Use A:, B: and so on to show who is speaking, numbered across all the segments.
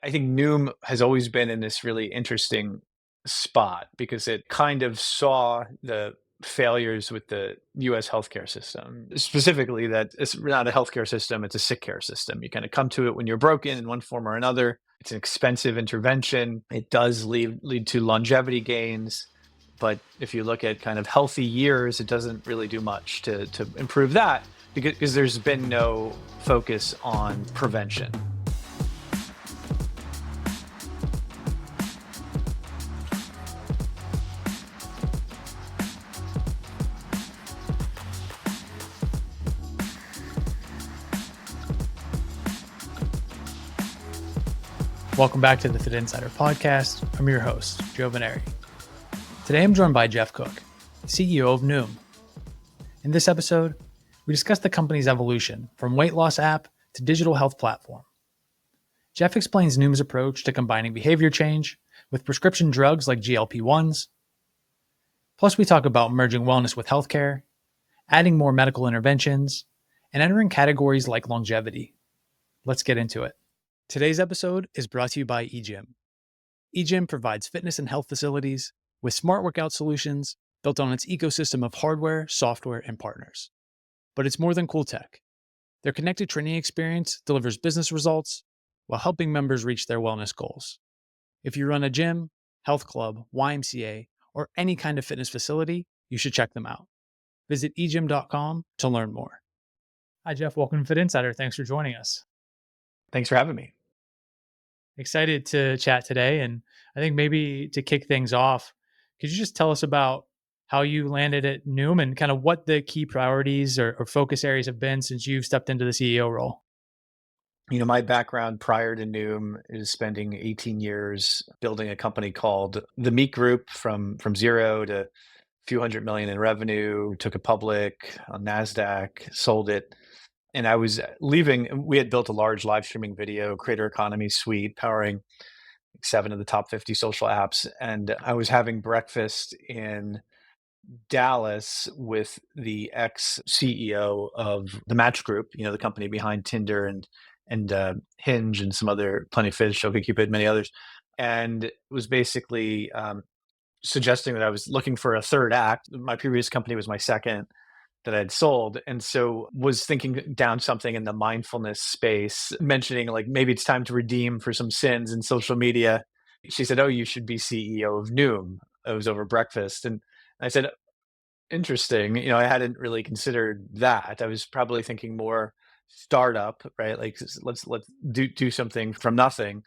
A: I think Noom has always been in this really interesting spot because it kind of saw the failures with the US healthcare system. Specifically, that it's not a healthcare system, it's a sick care system. You kind of come to it when you're broken in one form or another. It's an expensive intervention. It does lead to longevity gains. But if you look at kind of healthy years, it doesn't really do much to improve that because there's been no focus on prevention.
B: Welcome back to the Fitt Insider Podcast. I'm your host, Joe. Today I'm joined by Geoff Cook, CEO of Noom. In this episode, we discuss the company's evolution from weight loss app to digital health platform. Geoff explains Noom's approach to combining behavior change with prescription drugs like GLP-1's. Plus, we talk about merging wellness with healthcare, adding more medical interventions, and entering categories like longevity. Let's get into it. Today's episode is brought to you by EGYM. EGYM provides fitness and health facilities with smart workout solutions built on its ecosystem of hardware, software, and partners. But it's more than cool tech. Their connected training experience delivers business results while helping members reach their wellness goals. If you run a gym, health club, YMCA, or any kind of fitness facility, you should check them out. Visit egym.com to learn more. Hi, Geoff. Welcome to Fitt Insider. Thanks for joining us.
A: Thanks for having me.
B: Excited to chat today. And I think maybe to kick things off, could you just tell us about how you landed at Noom and kind of what the key priorities or focus areas have been since you've stepped into the CEO role?
A: You know, my background prior to Noom is spending 18 years building a company called the Meat Group from zero to a few $100 million in revenue, took it public on NASDAQ, sold it. And I was leaving, we had built a large live streaming video creator economy suite powering 7 of the top 50 social apps. And I was having breakfast in Dallas with the ex-CEO of the Match Group, you know, the company behind Tinder and Hinge and some other Plenty of Fish, OkCupid, many others. And it was basically suggesting that I was looking for a third act. My previous company was my second that I'd sold. And so was thinking down something in the mindfulness space, mentioning like maybe it's time to redeem for some sins in social media. She said, "Oh, you should be CEO of Noom." It was over breakfast. And I said, "Interesting." You know, I hadn't really considered that. I was probably thinking more startup, right? Like let's do something from nothing.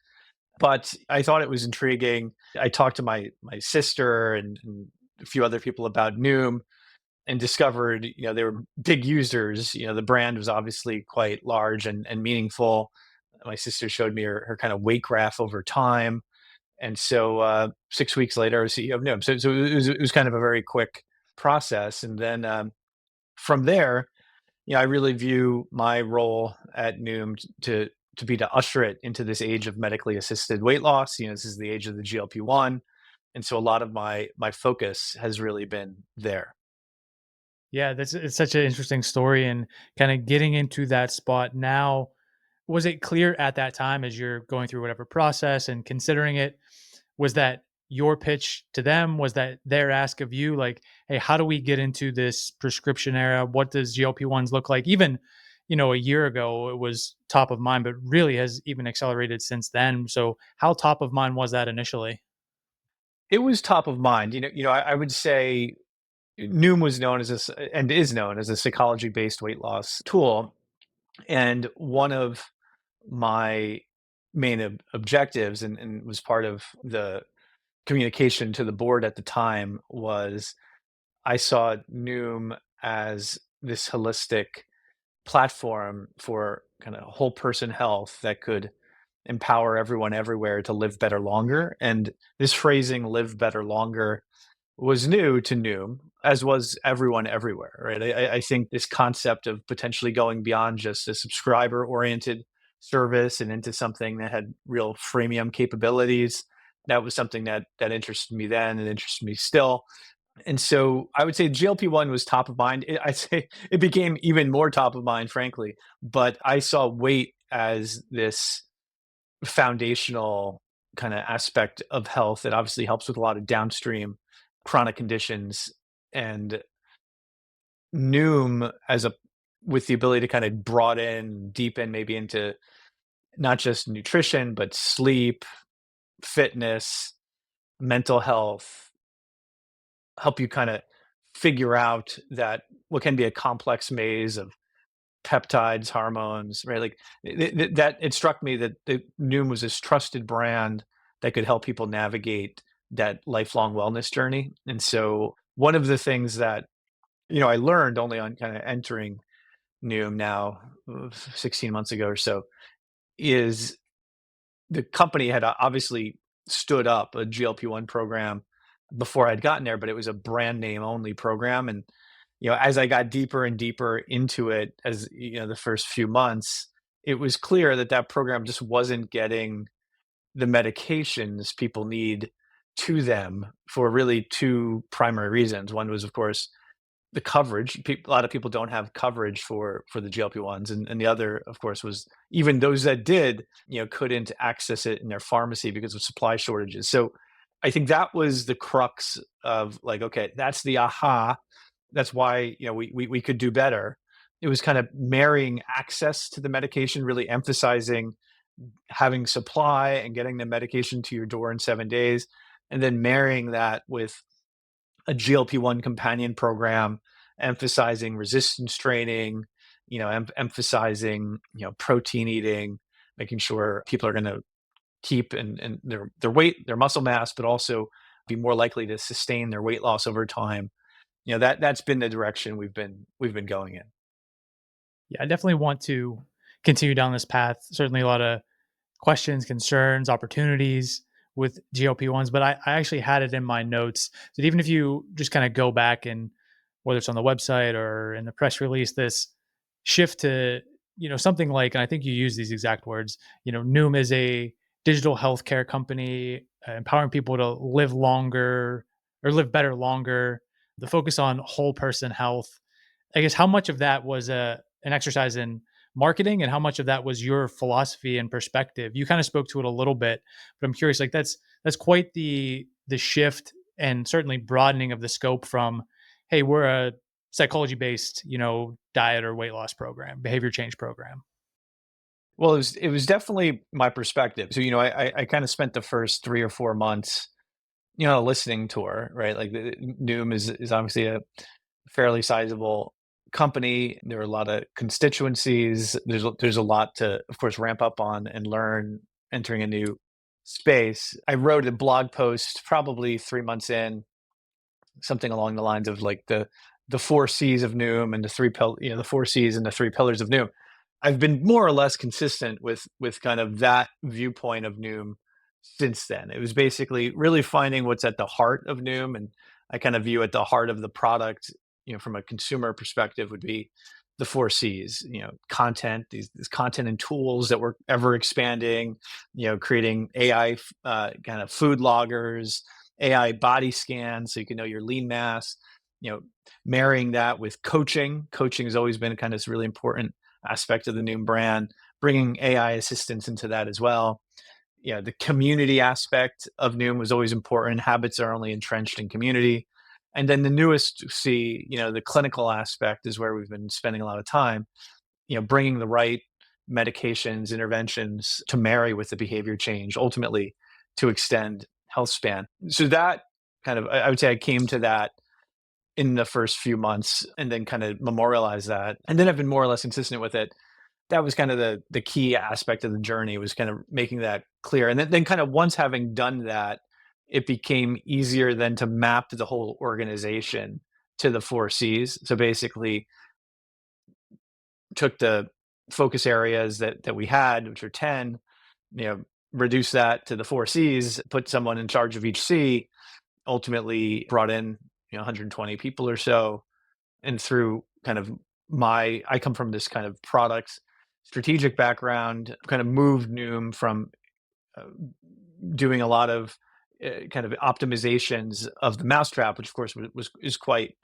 A: But I thought it was intriguing. I talked to my sister and a few other people about Noom and discovered, you know, they were big users. You know, the brand was obviously quite large and meaningful. My sister showed me her kind of weight graph over time. And so 6 weeks later, I was CEO of Noom. So it was kind of a very quick process. And then from there, you know, I really view my role at Noom to be to usher it into this age of medically assisted weight loss. You know, this is the age of the GLP-1. And so a lot of my focus has really been there.
B: Yeah, it's such an interesting story and kind of getting into that spot now. Was it clear at that time as you're going through whatever process and considering it, was that your pitch to them? Was that their ask of you? Like, hey, how do we get into this prescription era? What does GLP-1s look like? Even, you know, a year ago, it was top of mind, but really has even accelerated since then. So how top of mind was that initially?
A: It was top of mind. I would say Noom was known as and is known as a psychology-based weight loss tool. And one of my main objectives and was part of the communication to the board at the time was I saw Noom as this holistic platform for kind of whole person health that could empower everyone everywhere to live better longer. And this phrasing, live better longer, was new to Noom, as was everyone everywhere, right? I think this concept of potentially going beyond just a subscriber oriented service and into something that had real freemium capabilities, that was something that interested me then and interests me still. And so I would say GLP-1 was top of mind. I'd say it became even more top of mind, frankly. But I saw weight as this foundational kind of aspect of health that obviously helps with a lot of downstream chronic conditions. And Noom as a with the ability to kind of deepen maybe into not just nutrition, but sleep, fitness, mental health, help you kind of figure out that what can be a complex maze of peptides, hormones, right? Like that, it struck me that the Noom was this trusted brand that could help people navigate that lifelong wellness journey. And so one of the things that, I learned only on kind of entering Noom now 16 months ago or so is the company had obviously stood up a GLP-1 program before I'd gotten there, but it was a brand name only program. And, as I got deeper and deeper into it, as the first few months, it was clear that that program just wasn't getting the medications people need to them for really two primary reasons. One was, of course, the coverage. A lot of people don't have coverage for the GLP-1s, and the other, of course, was even those that did, couldn't access it in their pharmacy because of supply shortages. So I think that was the crux of like, okay, that's the aha. That's why we could do better. It was kind of marrying access to the medication, really emphasizing having supply and getting the medication to your door in 7 days, and then marrying that with a GLP-1 companion program, emphasizing resistance training, emphasizing, protein eating, making sure people are going to keep and their weight, their muscle mass, but also be more likely to sustain their weight loss over time. That's been the direction we've been going in.
B: Yeah, I definitely want to continue down this path. Certainly a lot of questions, concerns, opportunities with GLP-1s, but I actually had it in my notes that even if you just kind of go back and whether it's on the website or in the press release, this shift to, something like, and I think you use these exact words, Noom is a digital healthcare company, empowering people to live longer or live better longer, the focus on whole person health. I guess how much of that was an exercise in marketing and how much of that was your philosophy and perspective? You kind of spoke to it a little bit, but I'm curious, like that's quite the shift and certainly broadening of the scope from, hey, we're a psychology based, diet or weight loss program, behavior change program.
A: Well, it was definitely my perspective. So, I kind of spent the first 3 or 4 months, listening tour, right? Like Noom is obviously a fairly sizable company. There are a lot of constituencies. There's a lot to, of course, ramp up on and learn entering a new space. I wrote a blog post probably 3 months in, something along the lines of like the four C's of Noom and the four C's and the three pillars of Noom. I've been more or less consistent with kind of that viewpoint of Noom since then. It was basically really finding what's at the heart of Noom, and I kind of view at the heart of the product, from a consumer perspective, would be the four C's. Content, these content and tools that we're ever expanding. Creating AI kind of food loggers, AI body scans so you can know your lean mass. Marrying that with coaching. Coaching has always been kind of this really important aspect of the Noom brand. Bringing AI assistance into that as well. The community aspect of Noom was always important. Habits are only entrenched in community. And then the newest C, the clinical aspect is where we've been spending a lot of time, bringing the right medications, interventions to marry with the behavior change, ultimately to extend health span. So that kind of, I would say I came to that in the first few months and then kind of memorialized that. And then I've been more or less consistent with it. That was kind of the key aspect of the journey, was kind of making that clear. And then kind of once having done that, it became easier then to map the whole organization to the four C's. So basically took the focus areas that we had, which are 10, reduce that to the four C's, put someone in charge of each C, ultimately brought in 120 people or so. And through kind of I come from this kind of product strategic background, kind of moved Noom from uh, doing a lot of kind of optimizations of the mousetrap, which of course is quite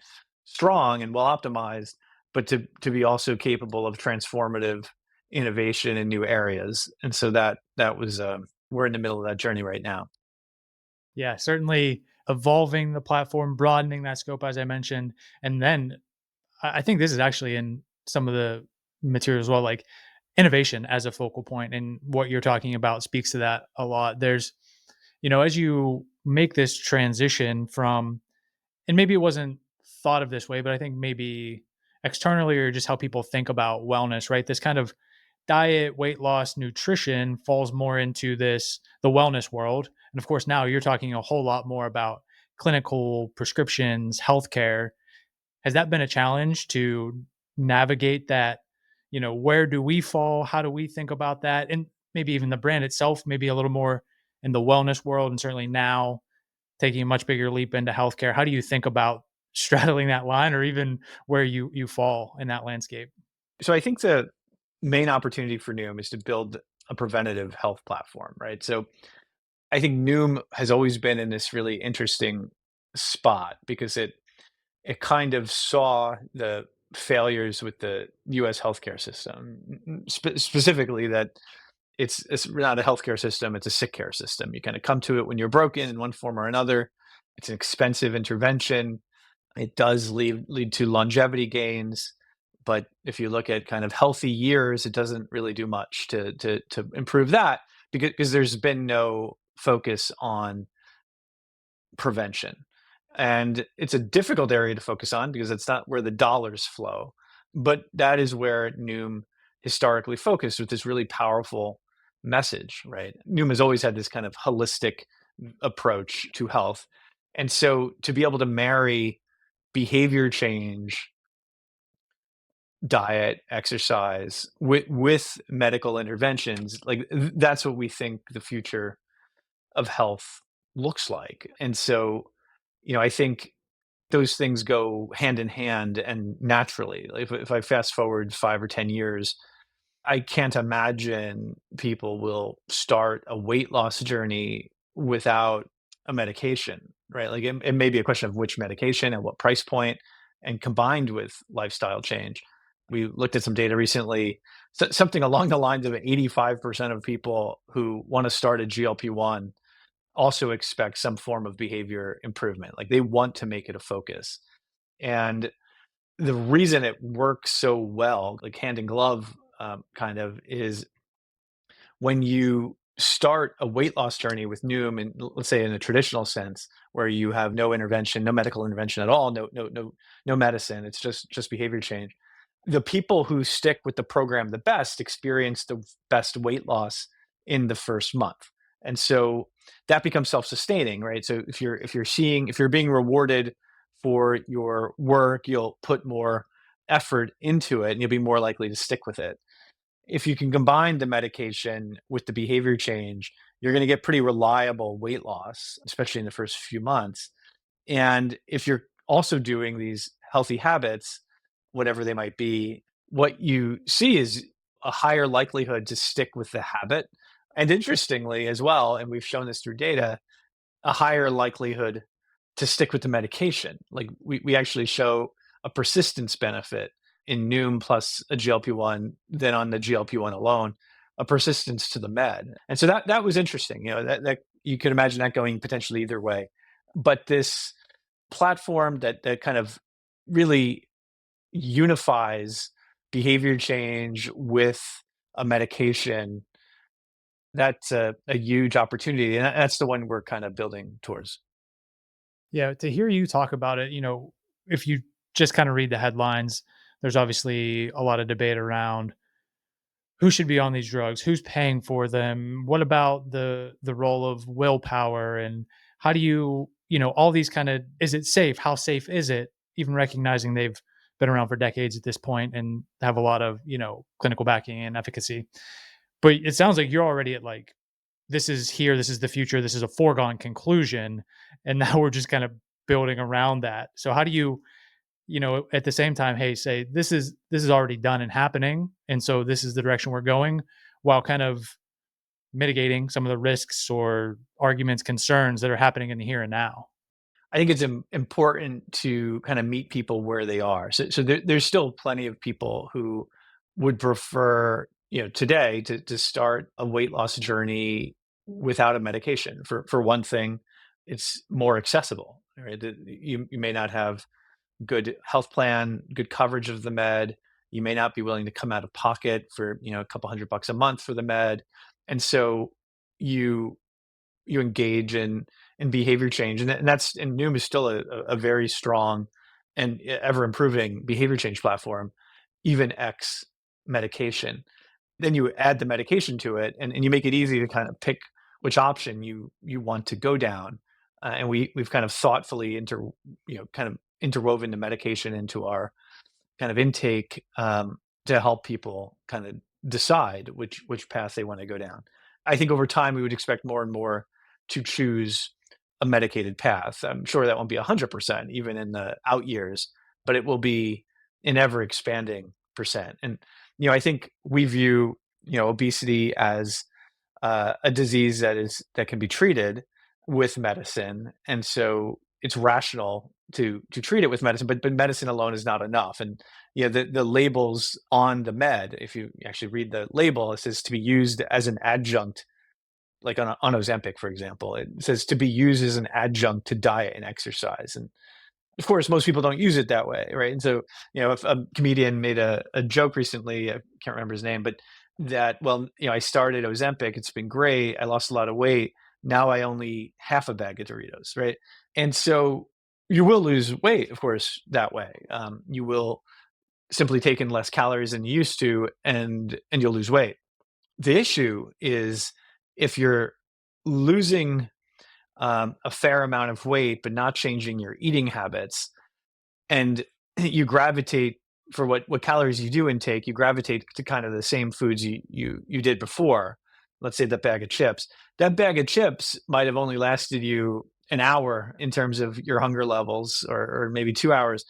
A: strong and well optimized, but to be also capable of transformative innovation in new areas. And so that was we're in the middle of that journey right now.
B: Yeah, certainly evolving the platform, broadening that scope, as I mentioned. And then I think this is actually in some of the material as well, like innovation as a focal point. And what you're talking about speaks to that a lot. There's, as you make this transition from, and maybe it wasn't thought of this way, but I think maybe externally or just how people think about wellness, right? This kind of diet, weight loss, nutrition falls more into the wellness world. And of course, now you're talking a whole lot more about clinical prescriptions, healthcare. Has that been a challenge to navigate that? Where do we fall? How do we think about that? And maybe even the brand itself, maybe a little more in the wellness world, and certainly now taking a much bigger leap into healthcare. How do you think about straddling that line, or even where you fall in that landscape?
A: So I think the main opportunity for Noom is to build a preventative health platform, right? So I think Noom has always been in this really interesting spot because it kind of saw the failures with the US healthcare system, specifically that it's not a healthcare system, it's a sick care system. You kind of come to it when you're broken in one form or another. It's an expensive intervention. It does lead to longevity gains, but if you look at kind of healthy years, it doesn't really do much to improve that because there's been no focus on prevention. And it's a difficult area to focus on because it's not where the dollars flow. But that is where Noom historically focused with this really powerful message, right? Noom has always had this kind of holistic approach to health. And so to be able to marry behavior change, diet, exercise with medical interventions, like that's what we think the future of health looks like. And so, I think those things go hand in hand and naturally. Like if I fast forward 5 or 10 years, I can't imagine people will start a weight loss journey without a medication, right? Like it may be a question of which medication and what price point, and combined with lifestyle change. We looked at some data recently, something along the lines of 85% of people who want to start a GLP-1 also expect some form of behavior improvement. Like they want to make it a focus. And the reason it works so well, like hand in glove, kind of, is when you start a weight loss journey with Noom, and let's say in a traditional sense, where you have no intervention, no medical intervention at all, no medicine, it's just behavior change. The people who stick with the program the best experience the best weight loss in the first month. And so that becomes self-sustaining, right? So if you're being rewarded for your work, you'll put more effort into it and you'll be more likely to stick with it. If you can combine the medication with the behavior change, you're going to get pretty reliable weight loss, especially in the first few months. And if you're also doing these healthy habits, whatever they might be, what you see is a higher likelihood to stick with the habit. And interestingly, as well, and we've shown this through data, a higher likelihood to stick with the medication. Like we actually show a persistence benefit in Noom plus a GLP-1 than on the GLP-1 alone, a persistence to the med. And so that was interesting. That you could imagine that going potentially either way. But this platform that kind of really unifies behavior change with a medication, that's a huge opportunity. And that's the one we're kind of building towards.
B: Yeah, to hear you talk about it, if you just kind of read the headlines, there's obviously a lot of debate around who should be on these drugs, who's paying for them, what about the role of willpower, and how do all these kind of, is it safe? How safe is it? Even recognizing they've been around for decades at this point and have a lot of, clinical backing and efficacy. But it sounds like you're already at like, this is here, this is the future, this is a foregone conclusion, and now we're just kind of building around that. So how do you, at the same time, hey, say this is already done and happening, and so this is the direction we're going, while kind of mitigating some of the risks or arguments, concerns that are happening in the here and now?
A: I think it's important to kind of meet people where they are. So there's still plenty of people who would prefer today to start a weight loss journey without a medication. For one thing, it's more accessible, right? You may not have good health plan, good coverage of the med. You may not be willing to come out of pocket for, a couple $100 a month for the med. And so you you engage in behavior change. And Noom is still a very strong and ever improving behavior change platform, even X medication. Then you add the medication to it, and you make it easy to kind of pick which option you want to go down. And we've kind of thoughtfully kind of interwoven the medication into our kind of intake, to help people kind of decide which path they want to go down. I think over time we would expect more and more to choose a medicated path. I'm sure that won't be 100% even in the out years, but it will be an ever expanding percent. And I think we view obesity as a disease that can be treated with medicine, and so it's rational to treat it with medicine. But medicine alone is not enough. And the labels on the med, if you actually read the label, it says to be used as an adjunct, like on Ozempic, for example. It says to be used as an adjunct to diet and exercise. And of course, most people don't use it that way, right? And so, if a comedian made a joke recently, I can't remember his name, but that, well, I started Ozempic, it's been great, I lost a lot of weight, now I only half a bag of Doritos, right? And so you will lose weight, of course, that way. You will simply take in less calories than you used to, and you'll lose weight. The issue is if you're losing a fair amount of weight, but not changing your eating habits, and you gravitate for what calories you do intake, you gravitate to kind of the same foods you did before. Let's say the bag of chips. That bag of chips might have only lasted you an hour in terms of your hunger levels, or maybe 2 hours.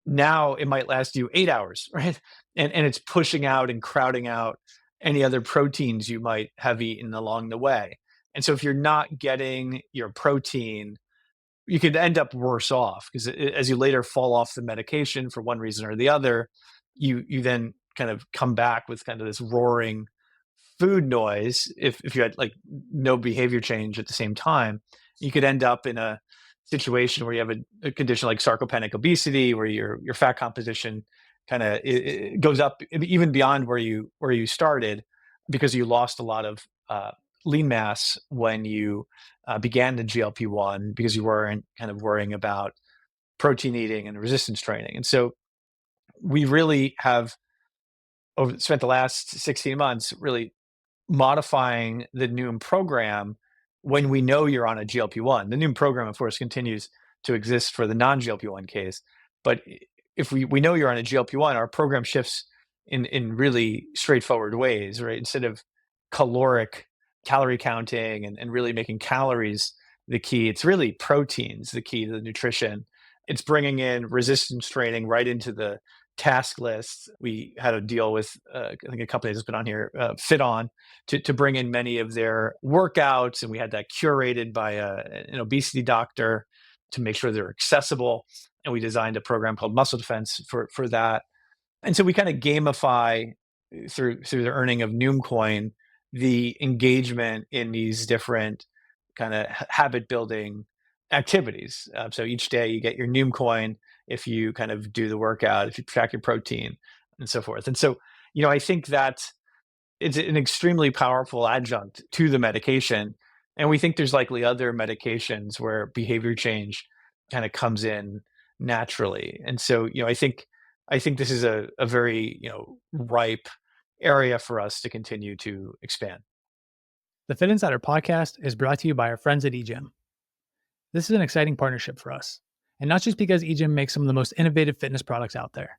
A: Now it might last you 8 hours, right? And it's pushing out and crowding out any other proteins you might have eaten along the way. And so if you're not getting your protein, you could end up worse off, because as you later fall off the medication for one reason or the other, you then kind of come back with kind of this roaring food noise. If you had like no behavior change at the same time, you could end up in a situation where you have a condition like sarcopenic obesity, where your fat composition kind of goes up even beyond where you started, because you lost a lot of lean mass when you began the GLP-1, because you weren't kind of worrying about protein eating and resistance training. And so we really have spent the last 16 months really modifying the Noom program when we know you're on a GLP-1. The Noom program, of course, continues to exist for the non-GLP-1 case. But if we know you're on a GLP-1, our program shifts in really straightforward ways, right? Instead of calorie counting and really making calories the key, it's really proteins the key to the nutrition. It's bringing in resistance training right into the task list. We had a deal with, I think, a company that's been on here, Fitt to bring in many of their workouts, and we had that curated by an obesity doctor to make sure they're accessible. And we designed a program called Muscle Defense for that. And so we kind of gamify through the earning of Noom Coin the engagement in these different kind of habit building activities. So each day you get your Noom Coin if you kind of do the workout, if you track your protein, and so forth. And so, I think that it's an extremely powerful adjunct to the medication. And we think there's likely other medications where behavior change kind of comes in naturally. And so, I think this is a very, ripe area for us to continue to expand.
B: The Fitt Insider Podcast is brought to you by our friends at EGYM. This is an exciting partnership for us, and not just because EGYM makes some of the most innovative fitness products out there,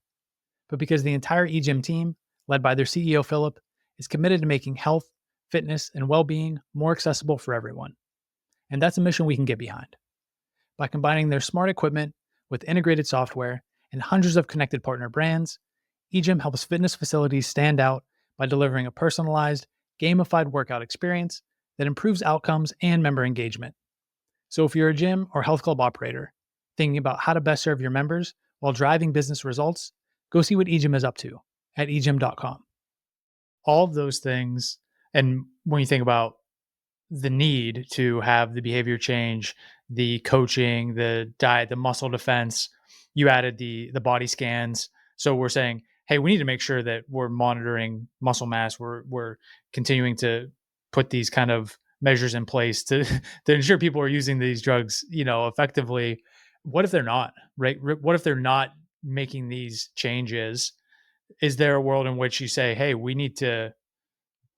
B: but because the entire EGYM team, led by their CEO Philip, is committed to making health, fitness, and well-being more accessible for everyone. And that's a mission we can get behind. By combining their smart equipment with integrated software and hundreds of connected partner brands, EGYM helps fitness facilities stand out by delivering a personalized, gamified workout experience that improves outcomes and member engagement. So if you're a gym or health club operator thinking about how to best serve your members while driving business results, go see what EGYM is up to at egym.com. all of those things. And when you think about the need to have the behavior change, the coaching, the diet, the muscle defense, you added the body scans. So we're saying, hey, we need to make sure that we're monitoring muscle mass. We're continuing to put these kind of measures in place to to ensure people are using these drugs, effectively. What if they're not, right? What if they're not making these changes? Is there a world in which you say, hey, we need to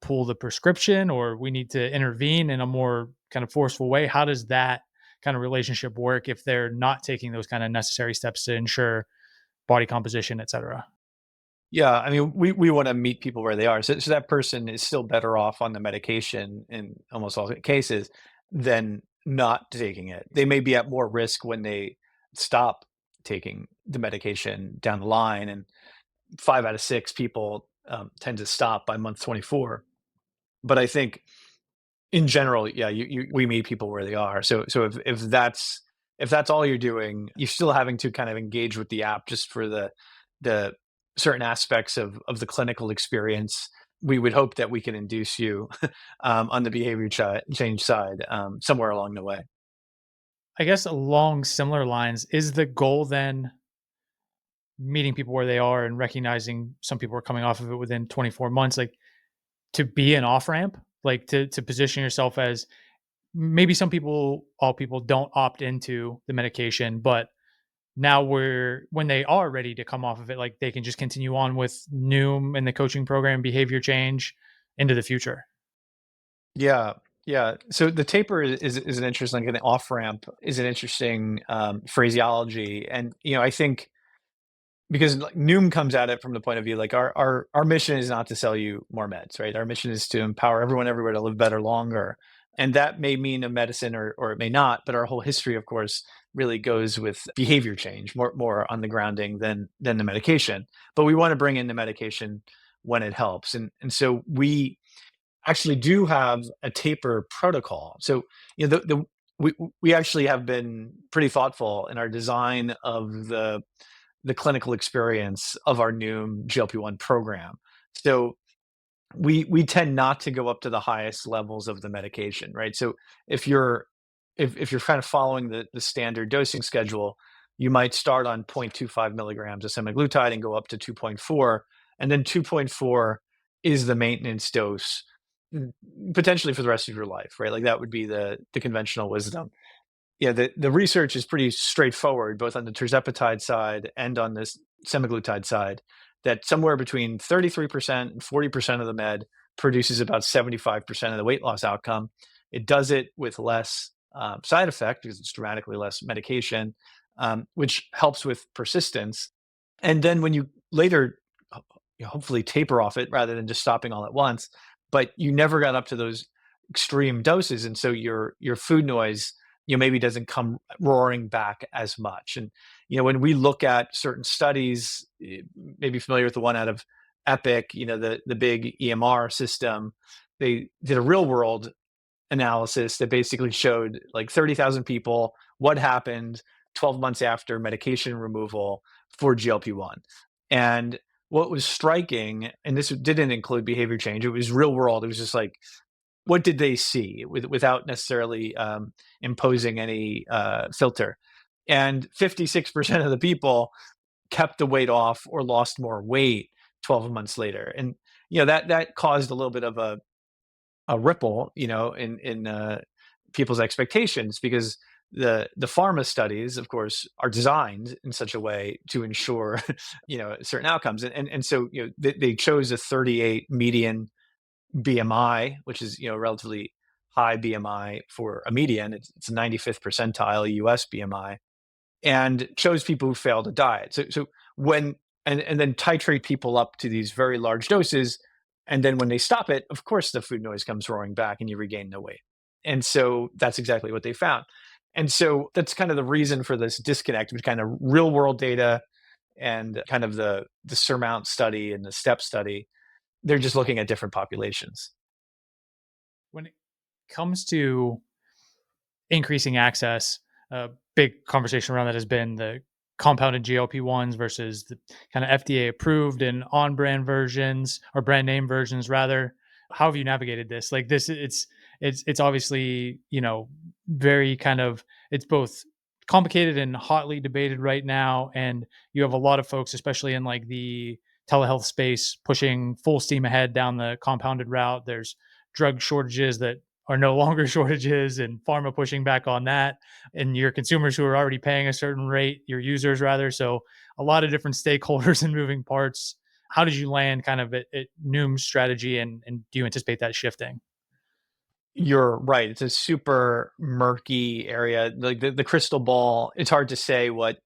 B: pull the prescription or we need to intervene in a more kind of forceful way? How does that kind of relationship work if they're not taking those kind of necessary steps to ensure body composition, et cetera?
A: Yeah, I mean, we wanna meet people where they are. So that person is still better off on the medication in almost all cases than not taking it. They may be at more risk when they stop taking the medication down the line, and 5 out of 6 people, tend to stop by month 24. But I think in general, yeah, you we meet people where they are. So if that's all you're doing, you're still having to kind of engage with the app just for the certain aspects of the clinical experience. We would hope that we can induce you on the behavior change side somewhere along the way.
B: I guess along similar lines, is the goal then meeting people where they are and recognizing some people are coming off of it within 24 months, like to be an off ramp, like to position yourself as maybe some people, all people don't opt into the medication, but now we're when they are ready to come off of it, like they can just continue on with Noom and the coaching program, behavior change into the future.
A: Yeah, yeah. So the taper is an interesting, like an off ramp is an interesting phraseology, and I think because like Noom comes at it from the point of view like our mission is not to sell you more meds, right? Our mission is to empower everyone everywhere to live better longer. And that may mean a medicine or it may not, but our whole history, of course, really goes with behavior change, more on the grounding than the medication. But we want to bring in the medication when it helps. And so we actually do have a taper protocol. So, the we actually have been pretty thoughtful in our design of the clinical experience of our new GLP-1 program. So we tend not to go up to the highest levels of the medication, right? So if you're if you're kind of following the standard dosing schedule, you might start on 0.25 milligrams of semaglutide and go up to 2.4, and then 2.4 is the maintenance dose, potentially for the rest of your life, right? Like that would be the conventional wisdom. Yeah, the research is pretty straightforward, both on the tirzepatide side and on this semaglutide side, that somewhere between 33% and 40% of the med produces about 75% of the weight loss outcome. It does it with less side effect because it's dramatically less medication, which helps with persistence. And then when you later hopefully taper off it rather than just stopping all at once, but you never got up to those extreme doses, and so your food noise maybe doesn't come roaring back as much. And when we look at certain studies, maybe familiar with the one out of Epic, the big EMR system, they did a real world analysis that basically showed like 30,000 people what happened 12 months after medication removal for GLP-1. And what was striking, and this didn't include behavior change, it was real world. It was just like, what did they see without necessarily imposing any filter? And 56% of the people kept the weight off or lost more weight 12 months later. And that caused a little bit of a ripple, in people's expectations, because the pharma studies, of course, are designed in such a way to ensure certain outcomes. And so they chose a 38 median BMI, which is relatively high BMI for a median. It's a 95th percentile US BMI, and chose people who failed a diet. So when and then titrate people up to these very large doses, and then when they stop it, of course the food noise comes roaring back, and you regain the weight. And so that's exactly what they found. And so that's kind of the reason for this disconnect between kind of real world data and kind of the surmount study and the step study. They're just looking at different populations.
B: When it comes to increasing access, a big conversation around that has been the compounded GLP-1s versus the kind of FDA approved and on brand versions, or brand name versions rather. How have you navigated this? Like this, it's obviously, very kind of, it's both complicated and hotly debated right now. And you have a lot of folks, especially in like the telehealth space, pushing full steam ahead down the compounded route. There's drug shortages that are no longer shortages, and pharma pushing back on that, and your consumers who are already paying a certain rate, your users rather. So a lot of different stakeholders and moving parts. How did you land kind of at Noom's strategy, and do you anticipate that shifting?
A: You're right. It's a super murky area. Like the crystal ball, it's hard to say what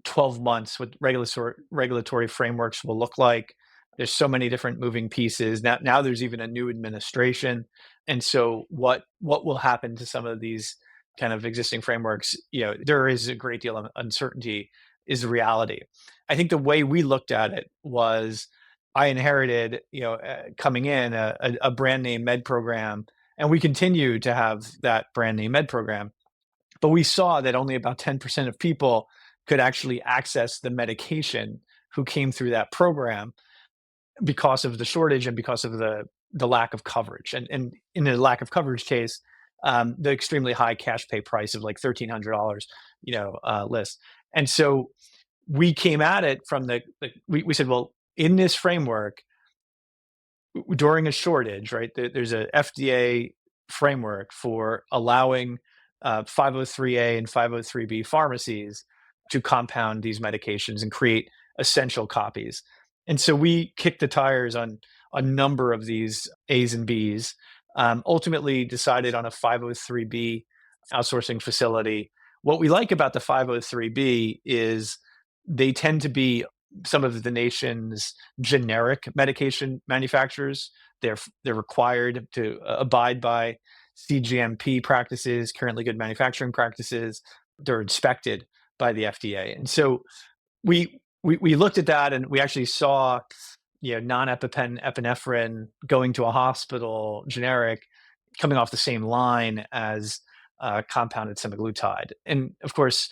A: 12 months with regulatory frameworks will look like. There's so many different moving pieces. Now there's even a new administration. And so what will happen to some of these kind of existing frameworks? There is a great deal of uncertainty is the reality. I think the way we looked at it was I inherited, coming in a brand name med program, and we continue to have that brand name med program. But we saw that only about 10% of people could actually access the medication who came through that program because of the shortage and because of the lack of coverage. And in the lack of coverage case, the extremely high cash pay price of like $1,300, list. And so we came at it from we said, well, in this framework, during a shortage, right? There's a FDA framework for allowing 503A and 503B pharmacies to compound these medications and create essential copies. And so we kicked the tires on a number of these A's and B's. Ultimately, decided on a 503B outsourcing facility. What we like about the 503B is they tend to be some of the nation's generic medication manufacturers. They're required to abide by CGMP practices, currently good manufacturing practices. They're inspected by the FDA, and so we looked at that, and we actually saw non-EpiPen epinephrine going to a hospital generic coming off the same line as compounded semaglutide, and of course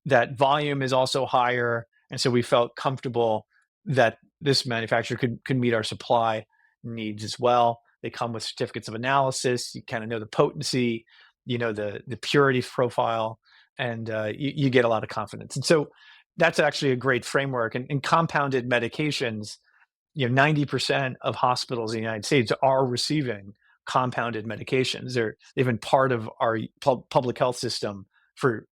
A: that volume is also higher. And so we felt comfortable that this manufacturer could meet our supply needs as well. They come with certificates of analysis. You kind of know the potency, the purity profile, and you get a lot of confidence. And so that's actually a great framework. And compounded medications, 90% of hospitals in the United States are receiving compounded medications. They've been part of our public health system for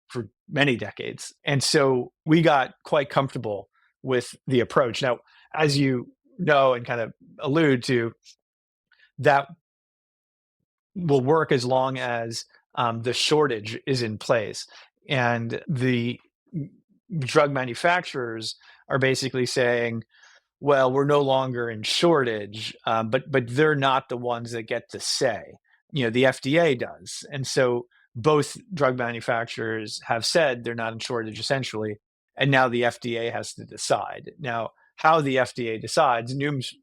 A: many decades. And so we got quite comfortable with the approach. Now, as you know and kind of allude to, that will work as long as the shortage is in place. And the drug manufacturers are basically saying, well, we're no longer in shortage, but they're not the ones that get to say. The FDA does. And so both drug manufacturers have said they're not in shortage essentially, and now the FDA has to decide. Now, how the FDA decides, Noom's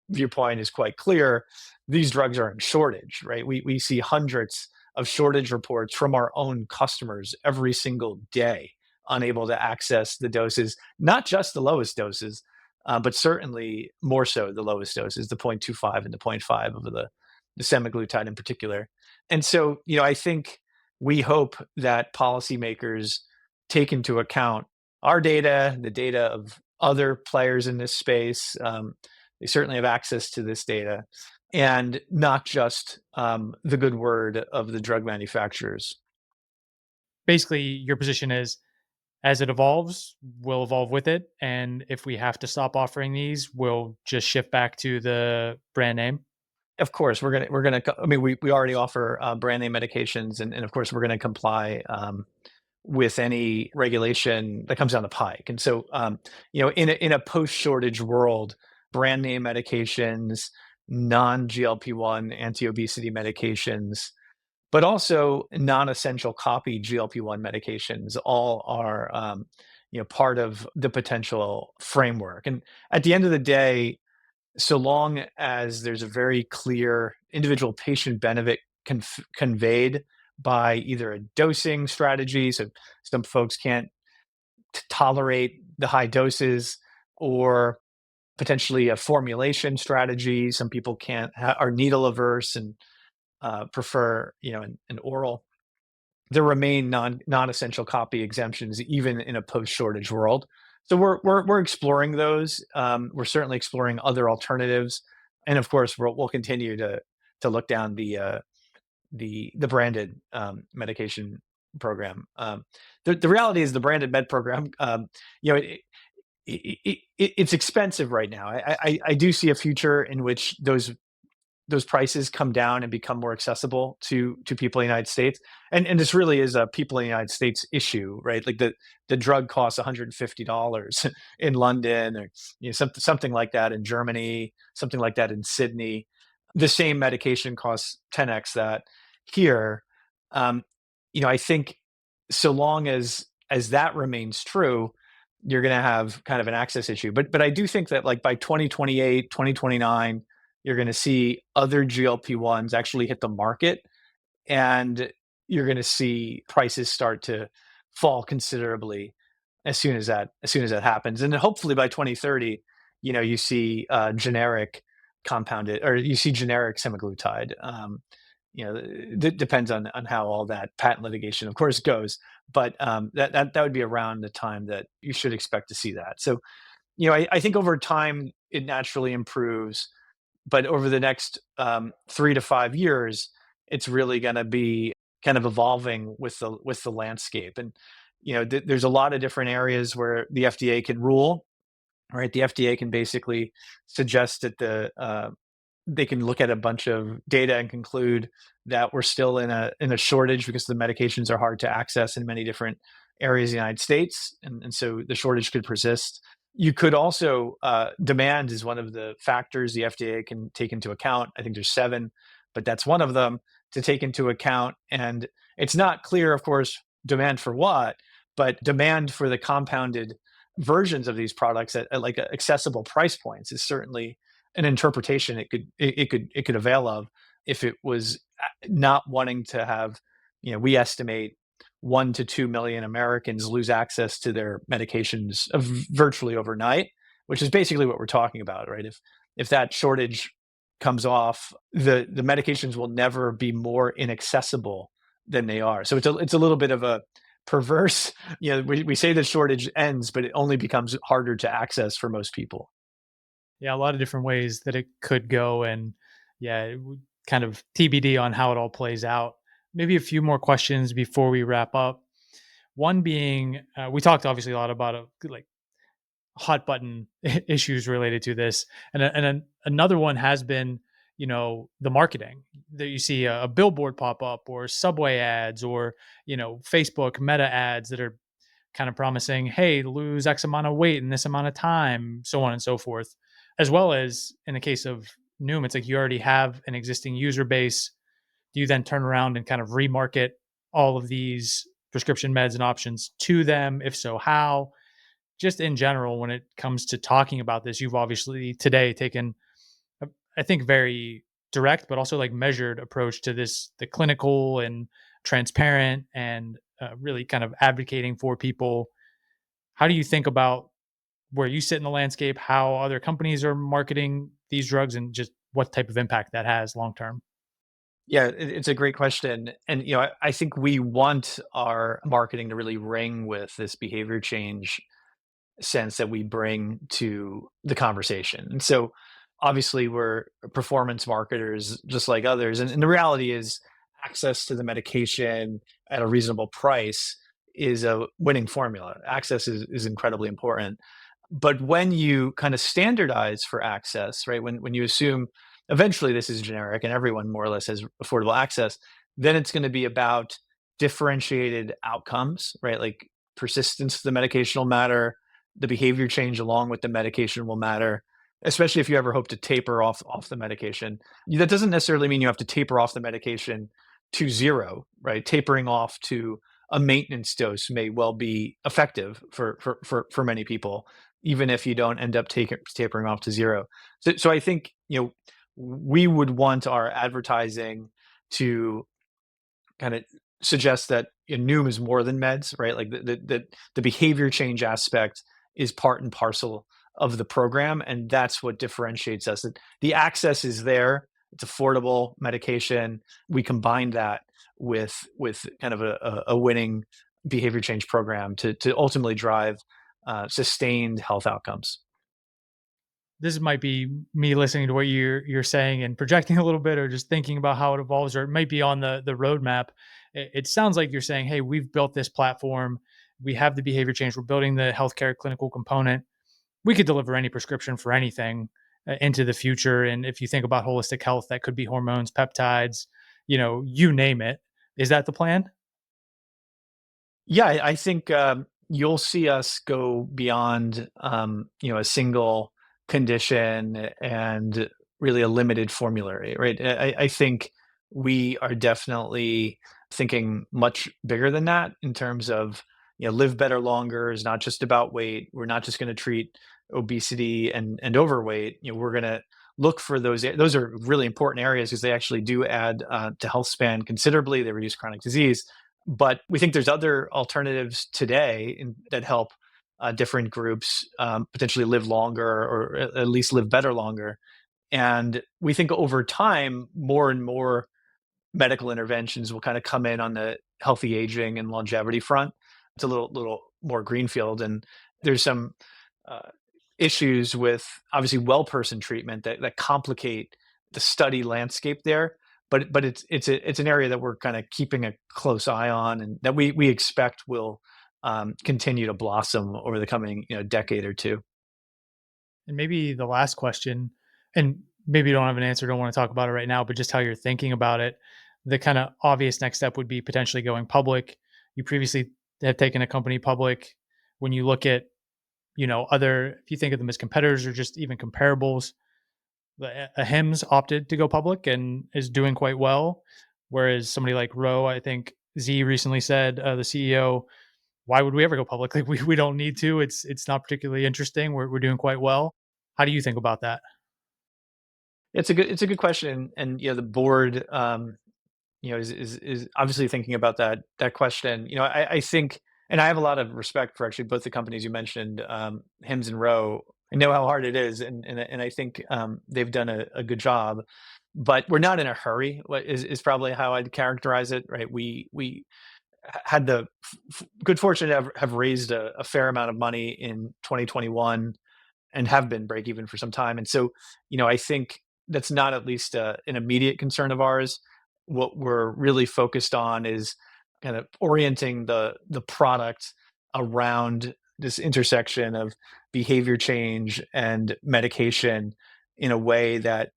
A: viewpoint is quite clear. These drugs are in shortage, right? We see hundreds of shortage reports from our own customers every single day, unable to access the doses, not just the lowest doses, but certainly more so the lowest doses, the 0.25 and the zero point 0.5 of the semaglutide in particular. And so, I think we hope that policymakers take into account our data, the data of other players in this space. They certainly have access to this data, and not just the good word of the drug manufacturers.
B: Basically, your position is, as it evolves, we'll evolve with it. And if we have to stop offering these, we'll just shift back to the brand name.
A: Of course, we're gonna. I mean, we already offer brand name medications, and of course, we're going to comply with any regulation that comes down the pike. And so, in a post shortage world, brand name medications, non GLP-1 anti obesity medications, but also non-essential copy GLP-1 medications, all are part of the potential framework. And at the end of the day, so long as there's a very clear individual patient benefit conveyed by either a dosing strategy, so some folks can't tolerate the high doses, or potentially a formulation strategy. Some people can't are needle averse and prefer an oral. There remain non-essential copy exemptions even in a post-shortage world. So we're exploring those. We're certainly exploring other alternatives, and of course we'll continue to look down the branded medication program. The reality is the branded med program. You know, it's expensive right now. I do see a future in which those prices come down and become more accessible to people in the United States. And this really is a people in the United States issue, right? Like the drug costs $150 in London, or something like that in Germany, something like that in Sydney. The same medication costs 10x that here. Um, I think so long as that remains true, you're going to have kind of an access issue. But I do think that like by 2028, 2029, you're going to see other GLP-1s actually hit the market, and you're going to see prices start to fall considerably as soon as that happens. And then hopefully by 2030, you see generic compounded, or you see generic semaglutide. It depends on how all that patent litigation, of course, goes. But that would be around the time that you should expect to see that. So, I think over time it naturally improves, but over the next 3 to 5 years, it's really going to be kind of evolving with the landscape. And there's a lot of different areas where the FDA can rule. Right, the FDA can basically suggest that they can look at a bunch of data and conclude that we're still in a shortage because the medications are hard to access in many different areas of the United States, and so the shortage could persist. You could also demand is one of the factors the FDA can take into account. I think there's 7, but that's one of them to take into account. And it's not clear, of course, demand for what, but demand for the compounded versions of these products at like accessible price points is certainly an interpretation it could avail of if it was not wanting to have, we estimate 1 to 2 million Americans lose access to their medications virtually overnight, which is basically what we're talking about, right? If that shortage comes off, the medications will never be more inaccessible than they are. So it's a little bit of a perverse, we say the shortage ends, but it only becomes harder to access for most people.
B: Yeah, a lot of different ways that it could go, and yeah, kind of TBD on how it all plays out. Maybe a few more questions before we wrap up. One being, we talked obviously a lot about like hot button issues related to this, and another one has been, the marketing that you see a billboard pop up, or subway ads, or Facebook Meta ads that are kind of promising, hey, lose X amount of weight in this amount of time, so on and so forth. As well as in the case of Noom, it's like you already have an existing user base. Do you then turn around and kind of remarket all of these prescription meds and options to them? If so, how? Just in general, when it comes to talking about this, you've obviously today taken, I think, very direct, but also like measured approach to this, the clinical and transparent, and really kind of advocating for people. How do you think about where you sit in the landscape, how other companies are marketing these drugs, and just what type of impact that has long term?
A: Yeah, it's a great question. And I think we want our marketing to really ring with this behavior change sense that we bring to the conversation. And so obviously we're performance marketers just like others. And the reality is access to the medication at a reasonable price is a winning formula. Access is incredibly important. But when you kind of standardize for access, right, when you assume eventually this is generic and everyone more or less has affordable access, then it's going to be about differentiated outcomes, right? Like persistence to the medication will matter, the behavior change along with the medication will matter, especially if you ever hope to taper off the medication. That doesn't necessarily mean you have to taper off the medication to zero, right? Tapering off to a maintenance dose may well be effective for many people, even if you don't end up tapering off to zero. So I think we would want our advertising to kind of suggests that Noom is more than meds, right? Like the behavior change aspect is part and parcel of the program, and that's what differentiates us. The access is there; it's affordable medication. We combine that with kind of a winning behavior change program to ultimately drive sustained health outcomes.
B: This might be me listening to what you're saying and projecting a little bit, or just thinking about how it evolves, or it might be on the roadmap. It sounds like you're saying, "Hey, we've built this platform. We have the behavior change. We're building the healthcare clinical component. We could deliver any prescription for anything into the future." And if you think about holistic health, that could be hormones, peptides, you name it. Is that the plan?
A: Yeah, I think you'll see us go beyond a single condition and really a limited formulary, right? I think we are definitely thinking much bigger than that in terms of live better longer is not just about weight. We're not just going to treat obesity and overweight. We're going to look for those are really important areas because they actually do add to health span considerably. They reduce chronic disease, but we think there's other alternatives today that help different groups potentially live longer or at least live better longer. And we think over time, more and more medical interventions will kind of come in on the healthy aging and longevity front. It's a little more greenfield, and there's some uh, issues with obviously well person treatment that complicate the study landscape there. But it's an area that we're kind of keeping a close eye on, and that we expect will continue to blossom over the coming decade or two.
B: And maybe the last question, and maybe you don't have an answer, don't want to talk about it right now, but just how you're thinking about it. The kind of obvious next step would be potentially going public. You previously have taken a company public. When you look at, if you think of them as competitors or just even comparables, a Hims opted to go public and is doing quite well. Whereas somebody like Roe, I think Z recently said, the CEO, why would we ever go public? Like we don't need to. It's not particularly interesting. We're doing quite well. How do you think about that?
A: It's a good question, and the board is obviously thinking about that question. I think, and I have a lot of respect for actually both the companies you mentioned, Hims and Row. I know how hard it is, and I think they've done a good job, but we're not in a hurry. What is probably how I'd characterize it, right? We had the good fortune to have raised a fair amount of money in 2021 and have been break even for some time. And so, I think that's not at least an immediate concern of ours. What we're really focused on is kind of orienting the product around this intersection of behavior change and medication in a way that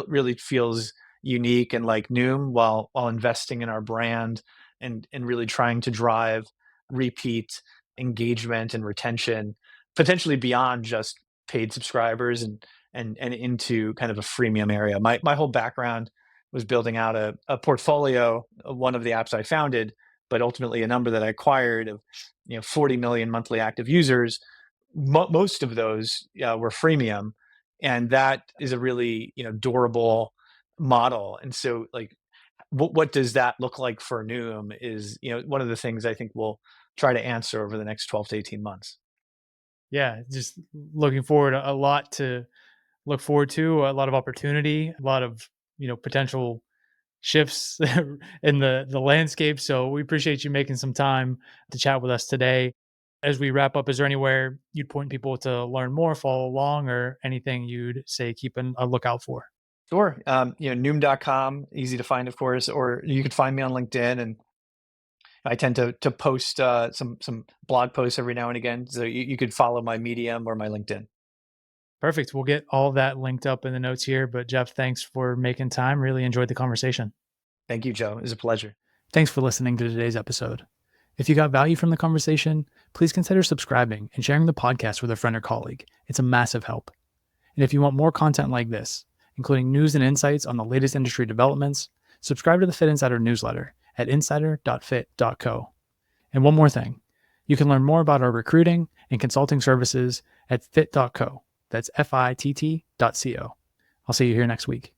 A: really feels unique and like Noom, while investing in our brand and really trying to drive repeat engagement and retention, potentially beyond just paid subscribers and into kind of a freemium area. My whole background was building out a portfolio of one of the apps I founded, but ultimately a number that I acquired of 40 million monthly active users. Most of those were freemium, and that is a really durable model. And so, like, what does that look like for Noom is one of the things I think we'll try to answer over the next 12 to 18 months.
B: Yeah, just looking forward, a lot to look forward to, a lot of opportunity, a lot of potential shifts in the landscape. So we appreciate you making some time to chat with us today. As we wrap up, is there anywhere you'd point people to learn more, follow along, or anything you'd say keep a lookout for?
A: Sure. Noom.com, easy to find, of course, or you could find me on LinkedIn, and I tend to post some blog posts every now and again. So you could follow my Medium or my LinkedIn.
B: Perfect. We'll get all that linked up in the notes here. But Geoff, thanks for making time. Really enjoyed the conversation.
A: Thank you, Joe. It was a pleasure.
B: Thanks for listening to today's episode. If you got value from the conversation, please consider subscribing and sharing the podcast with a friend or colleague. It's a massive help. And if you want more content like this, including news and insights on the latest industry developments, subscribe to the Fitt Insider newsletter at insider.fit.co. And one more thing, you can learn more about our recruiting and consulting services at fit.co. That's FITT.co. I'll see you here next week.